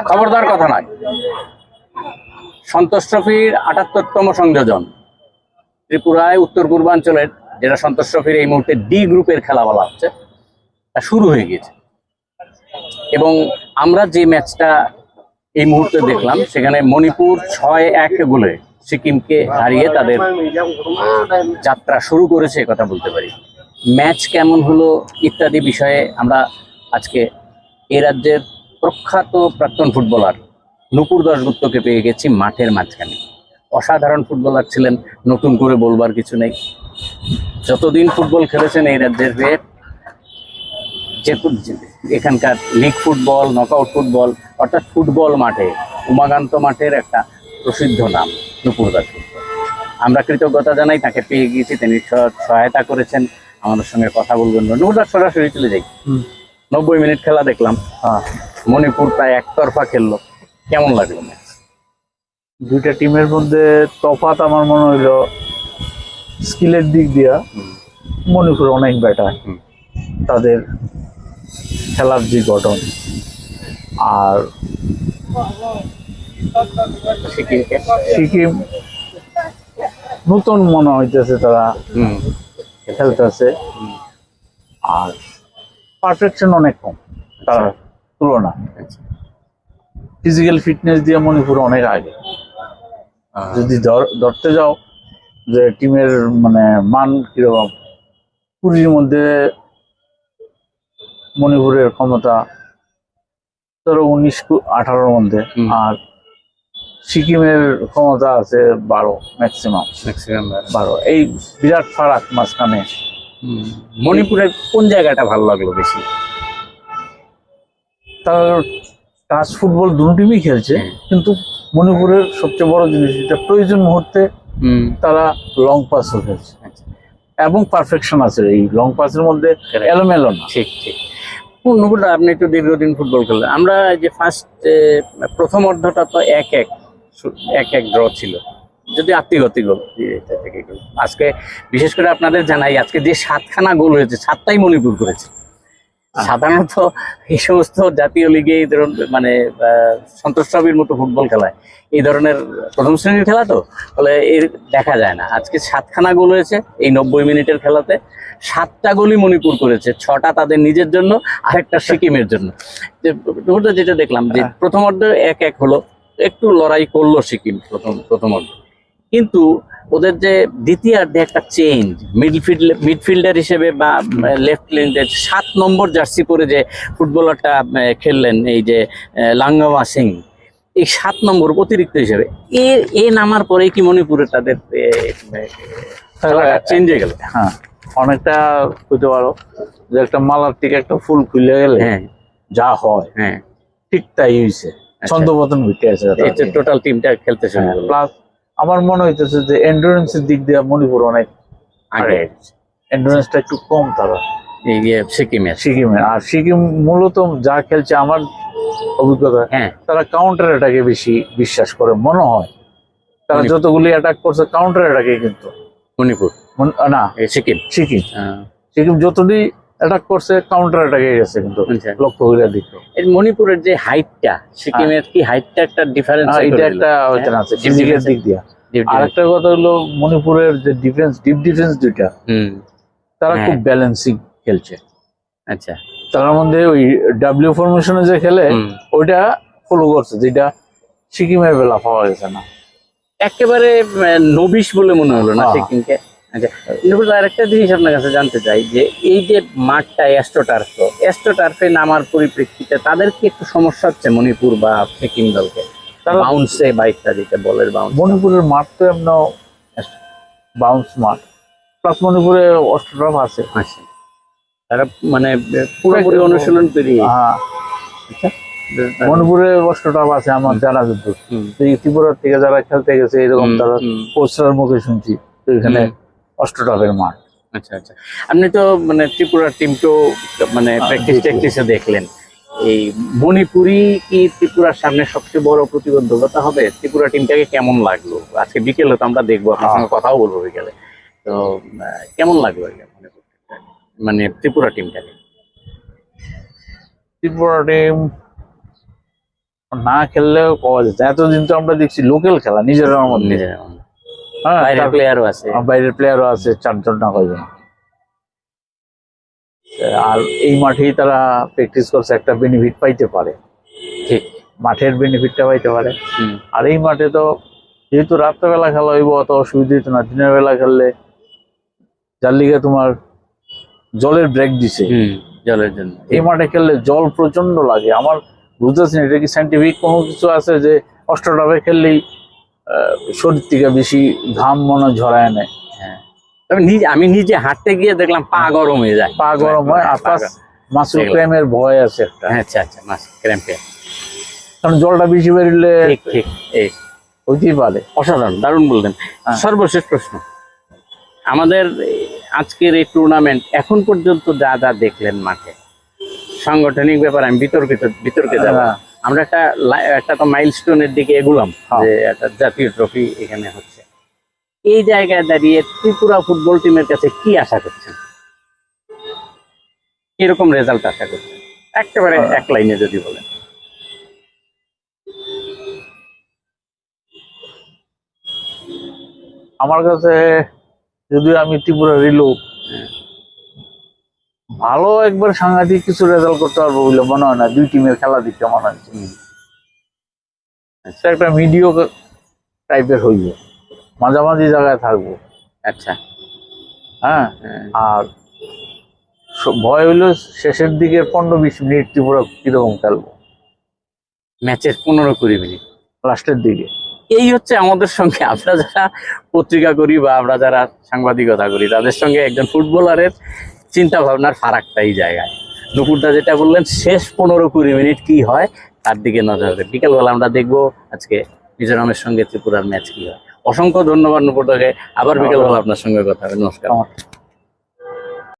খবরদার কথা নয়, সন্তোষ ট্রফির ৭৮তম সংযোজন ত্রিপুরায় উত্তর পূর্বাঞ্চলের, যেটা সন্তোষ ট্রফির এই মুহূর্তে ডি গ্রুপের খেলা বলা হচ্ছে, তা শুরু হয়ে গিয়েছে। এবং আমরা যে ম্যাচটা এই মুহূর্তে দেখলাম, সেখানে মণিপুর ৬-১ গোলে সিকিমকে হারিয়ে তাদের যাত্রা শুরু করেছে, কথা বলতে পারি। ম্যাচ কেমন হলো ইত্যাদি বিষয়ে আমরা আজকে এই রাজ্যের প্রখ্যাত প্রাক্তন ফুটবলার নুপুর দাশগুপ্তকে পেয়ে গেছি মাঠের মাঝখানে। অসাধারণ ফুটবলার ছিলেন, নতুন করে বলবার কিছু নেই। যতদিন ফুটবল খেলেছেন এই রাজ্যের হয়ে, যে এখানকার লিগ ফুটবল, নকআউট ফুটবল, অর্থাৎ ফুটবল মাঠে উমাকান্ত মাঠের একটা প্রসিদ্ধ নাম নুপুর দাশগুপ্ত। আমরা কৃতজ্ঞতা জানাই, তাকে পেয়ে গিয়েছি, তিনি সহায়তা করেছেন, আমাদের সঙ্গে কথা বলবেন। নুপুর দাস সরাসরি চলে যাই। ৯০ মিনিট খেলা দেখলাম, মণিপুর প্রায় একতরফা খেললো, কেমন লাগলো ম্যাচ? দুইটা টিমের মধ্যে তফাৎ আমার মনে হইলো স্কিলের দিক দিয়া মণিপুর অনেক বেটার, তাদের খেলার যে গঠন। আর সিকিম নতুন মনে হইতেছে, তারা খেলতেছে, আর পারফেকশন অনেক কম তার তুলনা। ফিজিক্যাল ফিটনেস দিয়ে মণিপুর অনেক আগে। যদি ধরতে যাও যে টিমের মানে মান কিরকম, পুরীর মধ্যে মণিপুরের ক্ষমতা ধরো ১৯-১৮ মধ্যে, আর সিকিমের ক্ষমতা আছে ১২, ম্যাক্সিমাম ১২। এই বিরাট ফারাক মাঝখানে। মণিপুরের কোন জায়গাটা ভালো লাগলো বেশি? তার টাচ ফুটবল দুটো টিমই খেলছে, কিন্তু মণিপুরের সবচেয়ে বড় জিনিস এটা প্রয়োজন মুহূর্তে তারা লং পাসও খেলছে, এবং পারফেকশন আছে এই লং পাসের মধ্যে, এলোমেলো না। ঠিক ঠিক। নুপুরদা, আপনি একটু দীর্ঘদিন ফুটবল খেললেন। আমরা যে প্রথম অর্ধটা তো ১-১ ড্র ছিল, যদি আত্মীয়গতি গোল থেকে। আজকে বিশেষ করে আপনাদের জানাই, আজকে যে ৭খানা গোল হয়েছে ৭টাই মণিপুর করেছে। সাধারণত এই সমস্ত জাতীয় লিগে এই ধরনের মানে সন্তোষ ট্রফির মতো ফুটবল খেলায় এই ধরনের প্রথম শ্রেণীর খেলা তো, ফলে এর দেখা যায় না। আজকে ৭খানা গোল হয়েছে এই ৯০ মিনিটের খেলাতে। ৭টা গোলই মণিপুর করেছে, ৬টা তাদের নিজের জন্য, আরেকটা সিকিমের জন্য। যেটা দেখলাম যে প্রথম অর্ধে ১-১ হলো, একটু লড়াই করলো সিকিম প্রথম অর্ধে, কিন্তু ওদের যে দ্বিতীয়ার্ধে একটা চেঞ্জ, মিডফিল্ডার হিসেবে বা লেফট লেন্ডে ৭ নম্বর জার্সি পরে যে ফুটবলারটা খেললেন, এই যে লাঙ্গামা সিং, এই ৭ নম্বর অতিরিক্ত হিসেবে এ নামার পরেই কি মণিপুরে তাদের চেঞ্জ হয়ে গেল? হ্যাঁ, অনেকটা হইতে পারো যে একটা মালার থেকে একটা ফুল খুলে গেলে যা হয়, ঠিক তাই হয়েছে। ছন্দপতন হইতে আছে, টোটাল টিমটা খেলতে শুরু করলো। প্লাস আমার মনে হইতেছে যে এন্ডুরেন্সের দিক দিয়ে মণিপুর অনেক আগে, এন্ডুরেন্সটা একটু কম তারা সিকিমের। আর সিকিম মূলত যা খেলছে আমার অভিজ্ঞতা, তারা কাউন্টার অ্যাটাকে বেশি বিশ্বাস করে মনে হয়। তারা যতগুলি অ্যাটাক করছে কাউন্টার অ্যাটাকে, কিন্তু মণিপুর না, সিকিম যতটি অ্যাটাক করছে কাউন্টার অ্যাটাকে গেছে, কিন্তু লক্ষ্য করে দেখো মণিপুরের যে হাইটটা, সিকিমের কি হাইটটা একটা ডিফারেন্স, এটা একটা আছে ফিজিক্যাল দিক দিয়ে। আরেকটা কথা হলো মণিপুরের যে ডিফেন্স, ডিপ ডিফেন্স দুইটা, তারা খুব ব্যালেন্সিং খেলছে। আচ্ছা, তার মধ্যে ওই ডাব্লিউ ফরমেশনে যে খেলে ওইটা ফলো করছে, যেটা সিকিমের বেলা পাওয়া গেছে না। একেবারে নবিশ বলে মনে হলো না সিকিমকে। আচ্ছা, আরেকটা জিনিস আপনার কাছে জানতে চাই, যে এই যে মাঠটা অ্যাস্ট্রোটার্ফে নামার পরিপ্রেক্ষিতে তাদের কি একটু সমস্যা হচ্ছে মণিপুর বা সিকিম দলকে? বাউন্সে বা ইত্যাদিতে বলের বাউন্স। মণিপুরের মাঠ তো এমন বাউন্স মাঠ, প্লাস মণিপুরে অস্ট্রোটার্ফ আছে, তারা মানে পুরোপুরি অনুশীলন পেরিয়ে। আচ্ছা, মণিপুরে অস্ট্রোটার্ফ আছে আমার জানা যত। ত্রিপুরার থেকে যারা খেলতে গেছে এরকম তারা পোস্টারের মুখে শুনছি, তো এখানে অস্ট্রোটার্ফের মাঠ। আচ্ছা আচ্ছা, আপনি তো মানে ত্রিপুরার টিমকেও মানে প্র্যাকটিসে দেখলেন, এই মণিপুরি কি ত্রিপুরার সামনে সবচেয়ে বড় প্রতিবন্ধকতা হবে? ত্রিপুরা টিমটাকে কেমন লাগলো আজকে বিকেলে? তো আমরা দেখবো, আপনার সঙ্গে কথাও বলবো বিকেলে। তো কেমন লাগলো এটা মানে ত্রিপুরা টিমটাকে? ত্রিপুরা টিম না খেললেও পাওয়া যাচ্ছে। এতদিন তো আমরা দেখছি লোকাল খেলা নিজেদের মধ্যে, নিজের হ্যাঁ, বাইরের প্লেয়ারও আছে। বাইরের প্লেয়ারও আছে 4 জন না কয়জন। আর এই মাঠেই তারা প্র্যাকটিস করছে, একটা বেনিফিট পাইতে পারে, ঠিক মাঠের বেনিফিটটা পাইতে পারে। হুম। আর এই মাঠে তো যেহেতু রাত্রেবেলা খেলা হইব অত অসুবিধা হইতো না, দিনের বেলা খেললে যার লিগে তোমার জলের ব্রেক দিছে। জলের জন্য এই মাঠে খেললে জল প্রচন্ড লাগে। আমার বুঝতেছি না এটা কি সাইন্টিফিক কোনো কিছু আছে যে অষ্টটাবে খেললেই শরীর থেকে বেশি ঘাম মনে ঝরায় নেয়। হ্যাঁ, তবে আমি নিজে হাঁটতে গিয়ে দেখলাম পা গরম হয়ে যায়, পা গরম হয়, আর প্লাস মাসুল ক্র্যামের ভয় আছে একটা। আচ্ছা আচ্ছা, মাস ক্র্যাম্পে। কারণ জলটা বেশি বেরোলে ঠিক ঠিক, এই হইতেই পারে। অসাধারণ, দারুণ বললেন। হ্যাঁ। সর্বশেষ প্রশ্ন, আমাদের আজকের এই টুর্নামেন্ট এখন পর্যন্ত যা যা দেখলেন মাঠে, সাংগঠনিক ব্যাপার আমি বিতর্কে যাব। হ্যাঁ। আমরা একটা তো মাইলস্টোনের দিকে এগুলাম, হ্যাঁ। যে একটা জাতীয় ট্রফি এখানে হচ্ছে। এই জায়গায় দাঁড়িয়ে ত্রিপুরা ফুটবল টিমের কাছে কি আশা করছেন? কিরকম রেজাল্ট আশা করছেন একেবারে এক লাইনে যদি বলেন? আমার কাছে, যদি আমি ত্রিপুরারই লোক, ভালো একবার সাংঘাতিক কিছু রেজাল্ট করতে পারবো বলে মনে হয় না। 2 টিমের খেলা দিতে মনে হচ্ছে একটা মিডিও টাইপের হইবে, মাঝামাঝি জায়গায় থাকবো। আচ্ছা, হ্যাঁ। আর ভয় হইলো শেষের দিকে 15-20 মিনিট ত্রিপুরা কিরকম খেলবো, ম্যাচের 15-20 মিনিট লাস্টের দিকে। এই হচ্ছে আমাদের সঙ্গে, আমরা যারা পত্রিকা করি বা আমরা যারা সাংবাদিকতা করি, তাদের সঙ্গে একজন ফুটবলারের চিন্তা ভাবনার ফারাকটাই জায়গায়। নুপুরদা যেটা বললেন, শেষ 15-20 মিনিট কি হয় তার দিকে নজর রাখবে। বিকেলবেলা আমরা দেখবো আজকে মিজোরামের সঙ্গে ত্রিপুরার ম্যাচ কি হয়। অসংখ্য ধন্যবাদ নুপুরদাকে। আবার বিকেলবেলা আপনার সঙ্গে কথা হবে। নমস্কার।